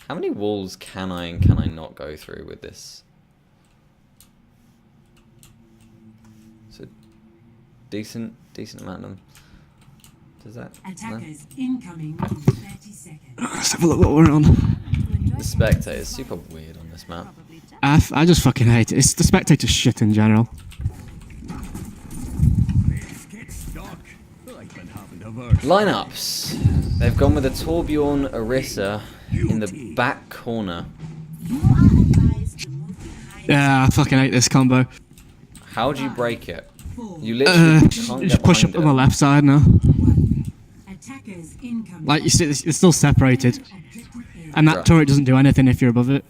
How many walls can I and can I not go through with this? So decent amount of them. Does that? Attackers incoming in 30 seconds. Let's have a look what we're on. The spectator is super weird on this map. I just fucking hate it. It's the spectator shit in general. Lineups. They've gone with a Torbjorn Orisa in the back corner. Yeah, I fucking hate this combo. How do you break it? You literally can't Just get push up behind on the left side now. Attackers incoming. Like you see, it's still separated, and that Right. turret doesn't do anything if you're above it.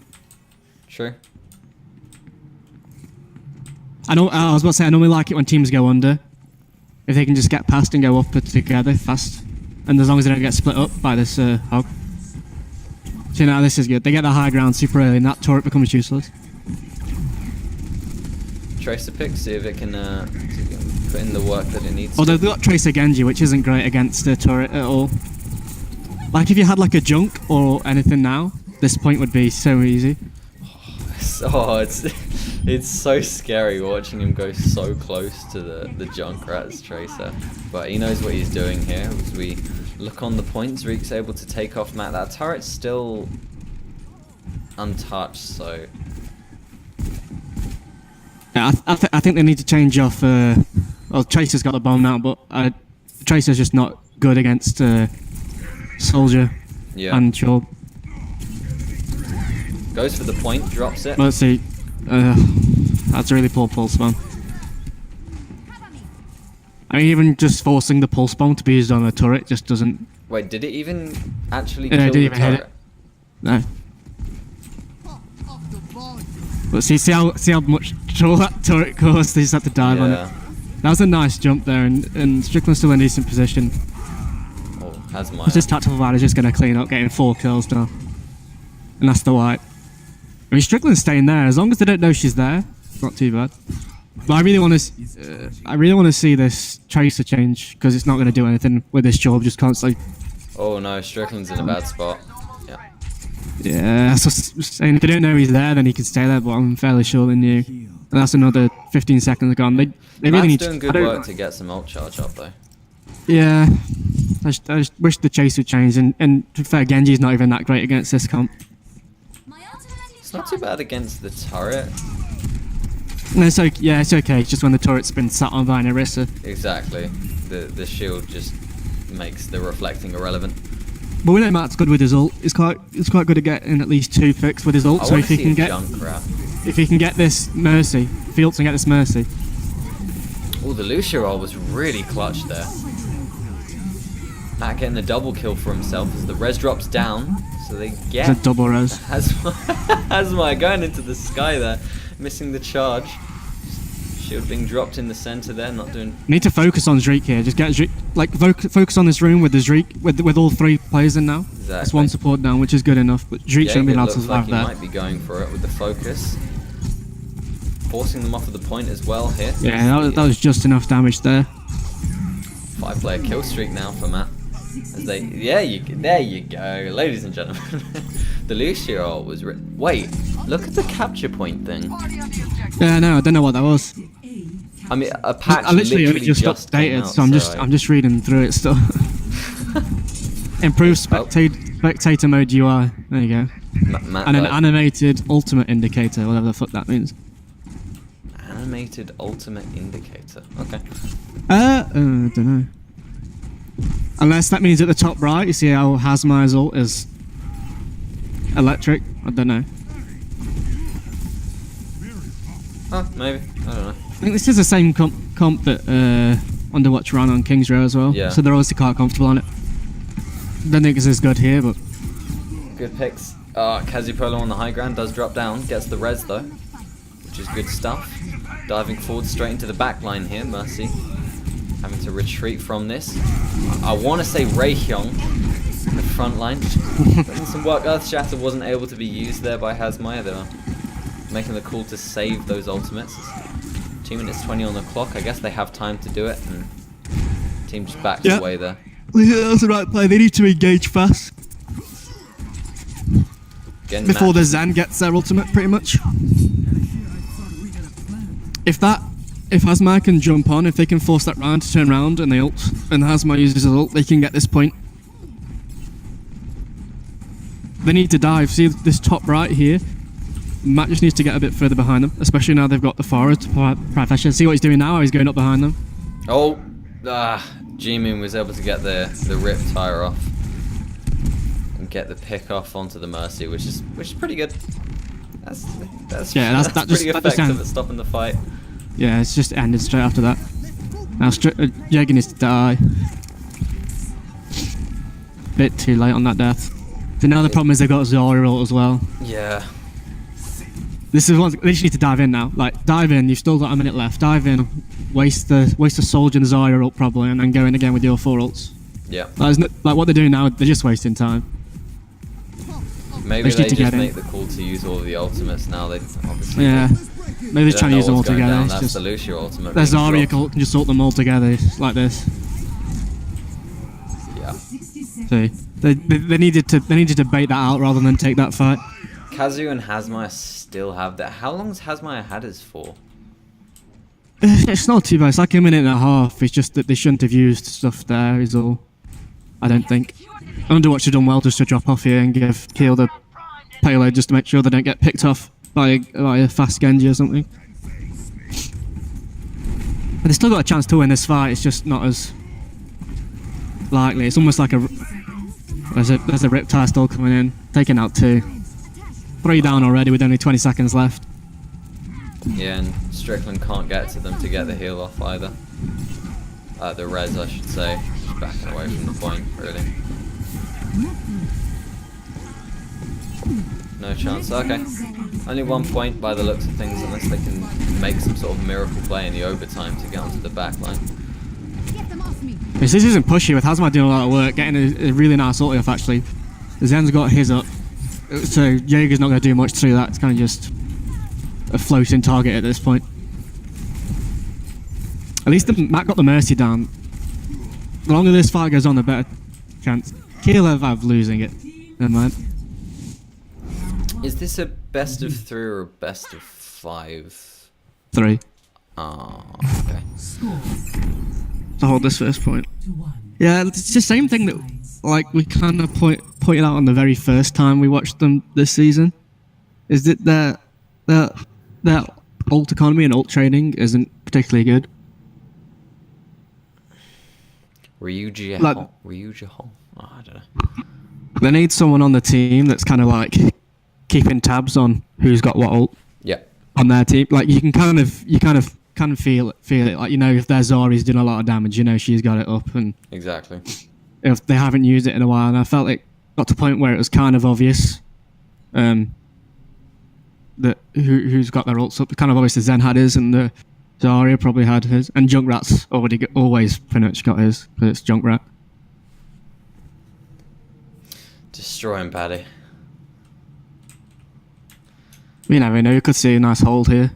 True. I was about to say I normally like it when teams go under, if they can just get past and go up together fast, and as long as they don't get split up by this hog. So now this is good. They get the high ground super early, and that turret becomes useless. Tracer pick, see if it can put in the work that it needs. Although they've got Tracer Genji, which isn't great against the turret at all. Like if you had like a junk or anything now, this point would be so easy. Oh, it's so scary watching him go so close to the Junkrat's Tracer. But he knows what he's doing here. As we look on the points, Reek's able to take off Matt. That turret's still untouched, so... Yeah, I think they need to change off. Well, Tracer's got the bomb now, but Tracer's just not good against Soldier and Chorb. Goes for the point, drops it. Let's see. That's a really poor pulse bomb. I mean, even just forcing the pulse bomb to be used on a turret just doesn't. Wait, did it even actually Yeah, kill it didn't the even hit turret? it. No. But see how much trouble that turret caused. They just had to dive on it. That was a nice jump there, and Strickland's still in a decent position. Oh, has my. This tactical advantage is going to clean up, getting 4 kills now, and that's the wipe. I mean, Strickland's staying there as long as they don't know she's there. It's not too bad. But I really want to see this Tracer change because it's not going to do anything with this job just constantly. Oh no, Strickland's in a bad spot. Yeah. Yeah, so saying if they don't know he's there, then he can stay there. But I'm fairly sure they knew. And that's another 15 seconds gone. They really Matt's need doing good work to get some ult charge up though. Yeah, I just wish the chase would change. And to be fair, Genji's not even that great against this comp. It's not too bad against the turret. No, it's okay. Yeah, it's okay. It's just when the turret's been sat on by an Orisa. Exactly. The shield just makes the reflecting irrelevant. But we know Matt's good with his ult. He's quite good at getting at least 2 picks with his ult. So if he can get this Mercy, if he ults and get this Mercy. Oh, the Lucia roll was really clutch there. Matt getting the double kill for himself as the res drops down, so they get. It's a double res. Hazmai going into the sky there, missing the charge. Shield being dropped in the center there, not doing. Need to focus on Zreek here. Just get Zreek, like focus on this room with the Zreek with all 3 players in now. Exactly. That's 1 support down, which is good enough. But Zreek shouldn't be allowed to survive there. He might be going for it with the focus, forcing them off of the point as well here. Yeah, that was just enough damage there. 5-player kill streak now for Matt. As they, there you go, ladies and gentlemen. The Lucia ult was. Wait, look at the capture point thing. Yeah, no, I don't know what that was. I mean, a patch I literally only just came updated, out, so I'm just reading through it still. Improved spectator mode UI. There you go. And an animated ultimate indicator, whatever the fuck that means. Animated ultimate indicator. Okay. I don't know. Unless that means at the top right, you see how Hazmai's ult is electric. I don't know. Oh, maybe. I don't know. I think this is the same comp that Underwatch ran on King's Row as well. Yeah. So they're obviously quite comfortable on it. Don't think it's as good here, but. Good picks. Kazipolo on the high ground does drop down. Gets the res though, which is good stuff. Diving forward straight into the back line here. Mercy having to retreat from this. I want to say Rayhyung in the front line. Putting some work. Earth Shatter wasn't able to be used there by Hazmai. They were making the call to save those ultimates. 2 minutes 20 on the clock. I guess they have time to do it. And team just backs away there. Yeah, that's the right play. They need to engage fast. Getting before the matched. Zen gets their ultimate, pretty much. If Hazmar can jump on, if they can force that round to turn around and they ult, and Hazmar uses his ult, they can get this point. They need to dive. See this top right here? Matt just needs to get a bit further behind them, especially now they've got the forward to pressure. See what he's doing now? He's going up behind them. Oh, G-Moon was able to get the rip tire off and get the pick off onto the Mercy, which is pretty good. That's pretty effective at stopping the fight. Yeah, it's just ended straight after that. Now Jaeger needs to die. Bit too late on that death. So now the problem is they've got Zarya ult as well. Yeah. This is what they just need to dive in now. Like, dive in. You've still got a minute left. Dive in. Waste the Soldier and Zarya ult probably, and then go in again with your 4 ults. Yeah. Like what they're doing now, they're just wasting time. Maybe they just make the call to use all of the ultimates now. They obviously. Yeah. Maybe they're trying to use them all together. That's just the Lucio ultimate. Their Zarya ult can just ult them all together like this. Yeah. See, they needed to bait that out rather than take that fight. Kazu and Hazmaya still have that. How long's Hazmaya had his for? It's not too bad. It's like a minute and a half. It's just that they shouldn't have used stuff there. Is all. I don't think. Underwatch have done well just to drop off here and give Keel the payload just to make sure they don't get picked off by a fast Genji or something. But they still got a chance to win this fight. It's just not as likely. It's almost like there's a Riptide still coming in, taking out 2. 3 down already with only 20 seconds left. Yeah, and Strickland can't get to them to get the heal off either. The res, I should say. Just backing away from the point, really. No chance. Okay. Only 1 point by the looks of things, unless they can make some sort of miracle play in the overtime to get onto the back line. This isn't pushy with Hazmar doing a lot of work, getting a really nice ulti off actually. Zen's got his up, so Jaeger's not going to do much through that. It's kind of just a floating target at this point. At least Matt got the Mercy down. The longer this fight goes on, the better chance. Keel have losing it. Never mind. Is this a best of 3 or a best of 5? 3. Oh, okay. To hold this first point. Yeah, it's the same thing that like we kind of pointed out on the very first time we watched them this season. Is that their ult economy and ult trading isn't particularly good. Ryuji Like- Hong? Oh, I don't know. They need someone on the team that's kind of like keeping tabs on who's got what ult Yeah. on their team. Like you kind of feel it. Like, you know, if their Zari's doing a lot of damage, you know she's got it up, and Exactly. if they haven't used it in a while, and I felt it got to a point where it was kind of obvious that who's got their ults up. Kind of obvious that Zen had his, and the Zarya probably had his, and Junkrat's always pretty much got his, because it's Junkrat. Destroy him, Paddy. You never know, you could see a nice hold here.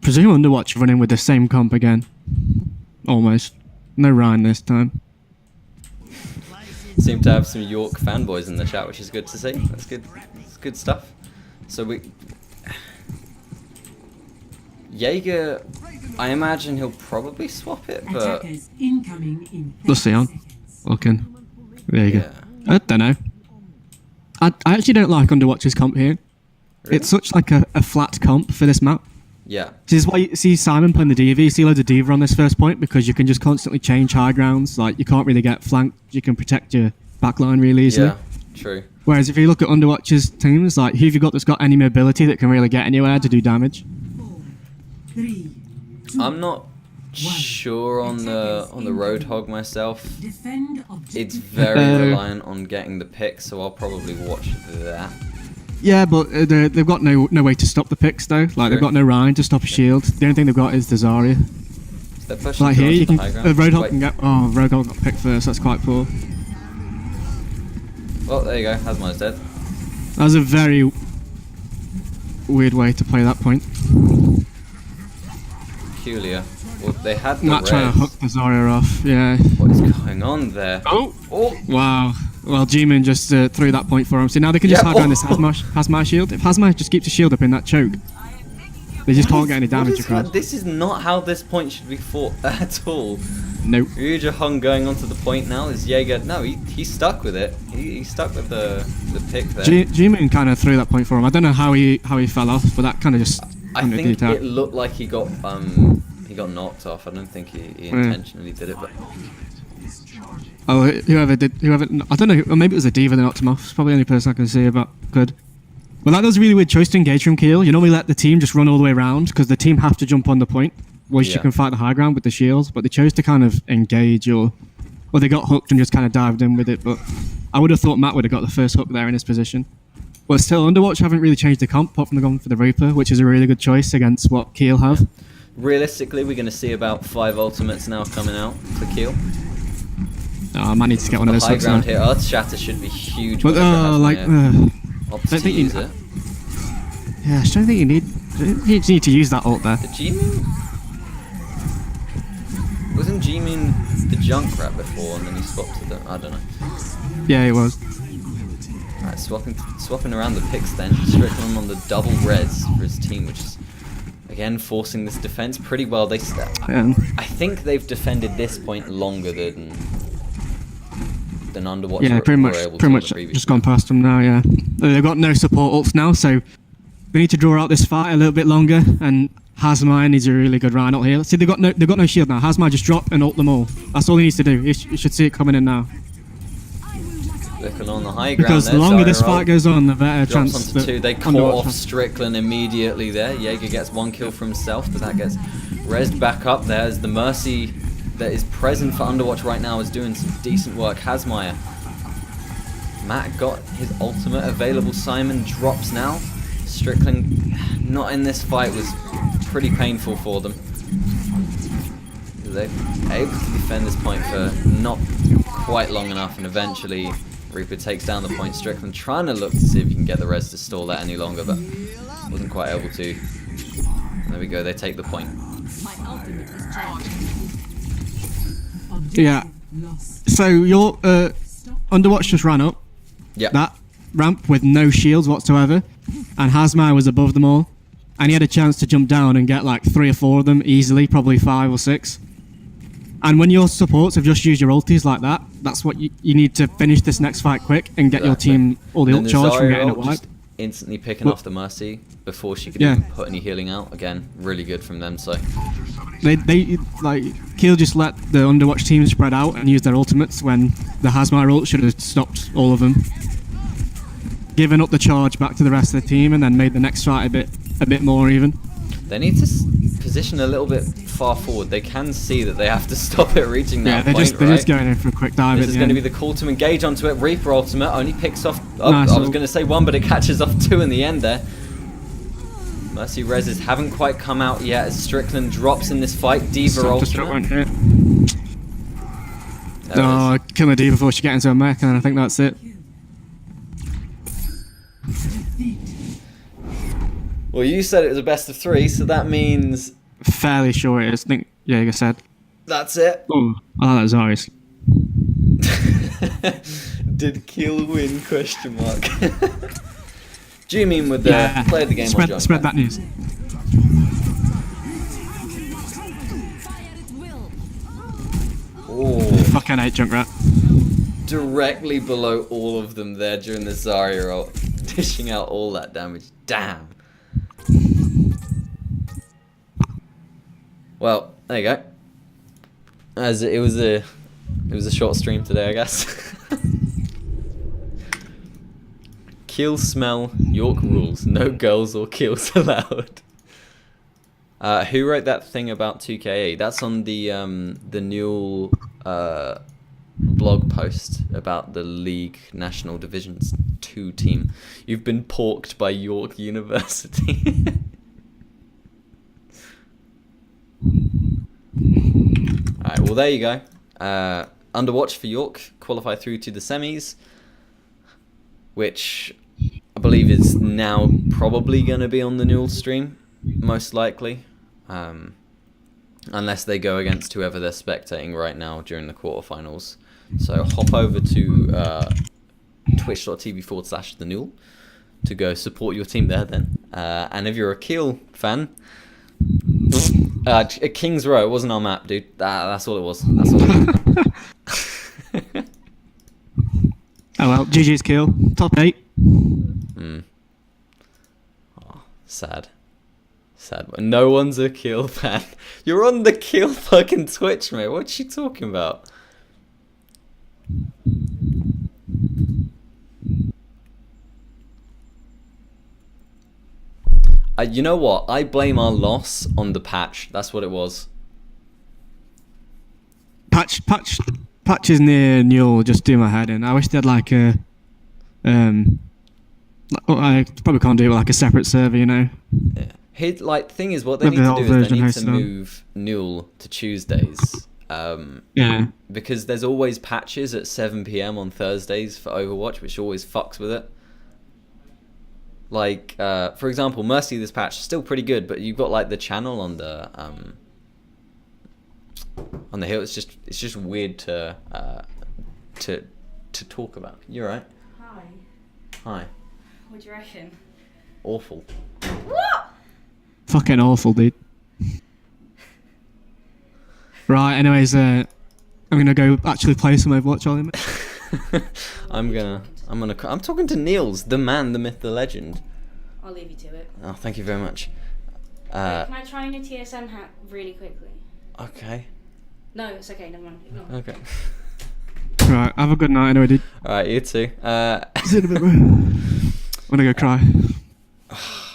Presume Underwatch running with the same comp again. Almost. No Ryan this time. Seem to have some York fanboys in the chat, which is good to see. That's good. It's good stuff. So Jaeger, I imagine he'll probably swap it, but Attackers incoming in 30 Let's see on. seconds. Looking. There you yeah. go. I don't know. I actually don't like Underwatch's comp here. Really? It's such like a flat comp for this map. Yeah. This is why you see Simon playing the D.V. You see loads of D.Va on this first point, because you can just constantly change high grounds. Like, you can't really get flanked. You can protect your backline really easily. Yeah. True. Whereas if you look at Underwatch's teams, like, who have you got that's got any mobility that can really get anywhere to do damage? 4, 3, 2, I'm not sure on the Roadhog myself. defend objective. It's very reliant on getting the pick, so I'll probably watch that. Yeah, but they've got no way to stop the picks though. Like, they've got no Rhine to stop a shield. The only thing they've got is the Zarya. They're pushing Like here, towards you the can high ground. Roadhog Wait. can get. Oh, Roadhog got picked first. That's quite poor. Well, there you go. Hazmai's dead. That was a very weird way to play that point. peculiar. Well, they had the Not trying to hook res. the Zarya off. Yeah. What is going on there? Oh. Oh, Wow. Well, G-Man just threw that point for him. So now they can just Yeah, hide around this oh. Hazma shield. If Hazma just keeps a shield up in that choke, they just can't get any what damage is across. this is not how this point should be fought at all. Nope. Ryuja Hung going onto the point now. Is Jaeger? No, he's stuck with it. He's stuck with the pick there. G-Man kind of threw that point for him. I don't know how he fell off, but that kind of just. I kinda think did out. it looked like he got knocked off. I don't think he intentionally did it, but Oh, whoever, I don't know, or maybe it was a diva that knocked him off. It's probably the only person I can see about good. Well, that was a really weird choice to engage from Keel. You normally let the team just run all the way around because the team have to jump on the point, once you can fight the high ground with the shields, but they chose to kind of engage or they got hooked and just kind of dived in with it, but I would have thought Matt would have got the first hook there in his position. But still, Underwatch haven't really changed the comp apart from going for the Reaper, which is a really good choice against what Keel have. realistically, we're going to see about 5 ultimates now coming out for Keel. I might need to get one of The those high hooks ground now. here, Earth Shatter should be huge. But Opts don't to think you- use it. yeah, I just don't think you just need to use that ult there. The G-Moon? Wasn't G-Moon the Junkrat before and then he swapped to the... I don't know. Yeah, it was. Alright, swapping around the picks then. Strickland on the double res for his team, which is, again, forcing this defense pretty well. I think they've defended this point longer than Underwatch Yeah, pretty were much able to the previous just gone past them now, yeah. They've got no support ults now, so we need to draw out this fight a little bit longer, and Hazmai needs a really good Rhino here. See, they've got no shield now. Hazmai just drop and ult them all. That's all he needs to do. You should see it coming in now. Looking on the high ground Because there, the longer this Zyro fight goes on, the better drops chance onto that 2. They caught Underwatch off has. Strickland immediately there. Jaeger gets 1 kill for himself, but that gets rezzed back up there as the Mercy that is present for Underwatch right now is doing some decent work. Hazmaier. Matt got his ultimate available. Simon drops now. Strickland not in this fight was pretty painful for them. They're able to defend this point for not quite long enough, and eventually Reaper takes down the point. Strickland trying to look to see if he can get the res to stall that any longer, but wasn't quite able to. And there we go, they take the point. Yeah. Lost. So your Underwatch just ran up Yeah. that ramp with no shields whatsoever, and Hazmai was above them all, and he had a chance to jump down and get like 3 or 4 of them easily, probably 5 or 6. And when your supports have just used your ultis like that, that's what you need to finish this next fight quick and get your team all the ult charge from getting it wiped. Just instantly picking off the Mercy before she could Yeah. even put any healing out. Again, really good from them. So They like Keel just let the Underwatch team spread out and use their ultimates when the Hazmai ult should have stopped all of them, giving up the charge back to the rest of the team, and then made the next fight a bit more even. they need to position a little bit far forward. They can see that they have to stop it reaching Yeah, that they're point, just they're right? just going in for a quick dive. This at is the going to end. be the call to engage onto it. Reaper ultimate only picks off... Oh, Nice I was ult. going to say 1, but it catches off 2 in the end there. Mercy reses haven't quite come out yet as Strickland drops in this fight. Diva Stop the stroke ultimate. won't hit. There it Oh, is. kill the D before she gets into a mech, and I think that's it. Well, you said it was a best of 3, so that means Fairly sure it is. I think Jaeger said. that's it. Oh, that was Aris. Did Keel win? Question mark. Do you mean with the play of the game or Spread, jump? spread that news. Oh, Fucking hate Junkrat. directly below all of them there during the Zarya ult, dishing out all that damage. Damn. Well, there you go. As it was a short stream today, I guess. Kill smell York rules. No girls or kills allowed. Who wrote that thing about 2KE? That's on the NUEL blog post about the League National Divisions 2 team. You've been porked by York University. Alright, well there you go. Underwatch for York qualify through to the semis, which I believe is now probably going to be on the NUEL stream, most likely. unless they go against whoever they're spectating right now during the quarterfinals. So hop over to twitch.tv/the NUEL to go support your team there then. And if you're a Kiel fan, King's Row, it wasn't our map, dude. That's all it was. That's all it was. Oh well, GG's kill. Top 8. Oh, sad. Sad. No one's a Kiel fan. You're on the Kiel fucking Twitch, mate. What you talking about? You know what? I blame our loss on the patch. That's what it was. Patches near NUEL just do my head in. I wish they had like a I probably can't do it with like a separate server, you know. Yeah. Thing is, what they need to do is they need to move NUEL to Tuesdays. Yeah. Because there's always patches at 7 PM on Thursdays for Overwatch, which always fucks with it. Like, for example, Mercy, this patch is still pretty good, but you've got like the channel on the hill. It's just weird to talk about. You're right. Hi. Hi. What do you reckon? Awful. What? Fucking awful, dude. Right. Anyways, I'm gonna go actually play some Overwatch, Ollie. I'm talking to Niels, the man, the myth, the legend. I'll leave you to it. Oh, thank you very much. Wait, can I try on your TSM hat really quickly? Okay. No, it's okay. Never mind. Ignore. Okay. Right. Have a good night, anyway, dude. All right, you too. See you in a bit, bro. I'm gonna go cry.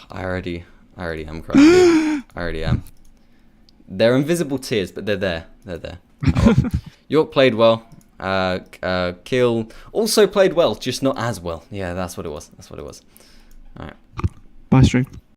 I already am crying. Dude. I already am. They're invisible tears, but they're there. They're there. Oh, well. York played well. Kill also played well, just not as well. Yeah, that's what it was. All right. Bye, stream.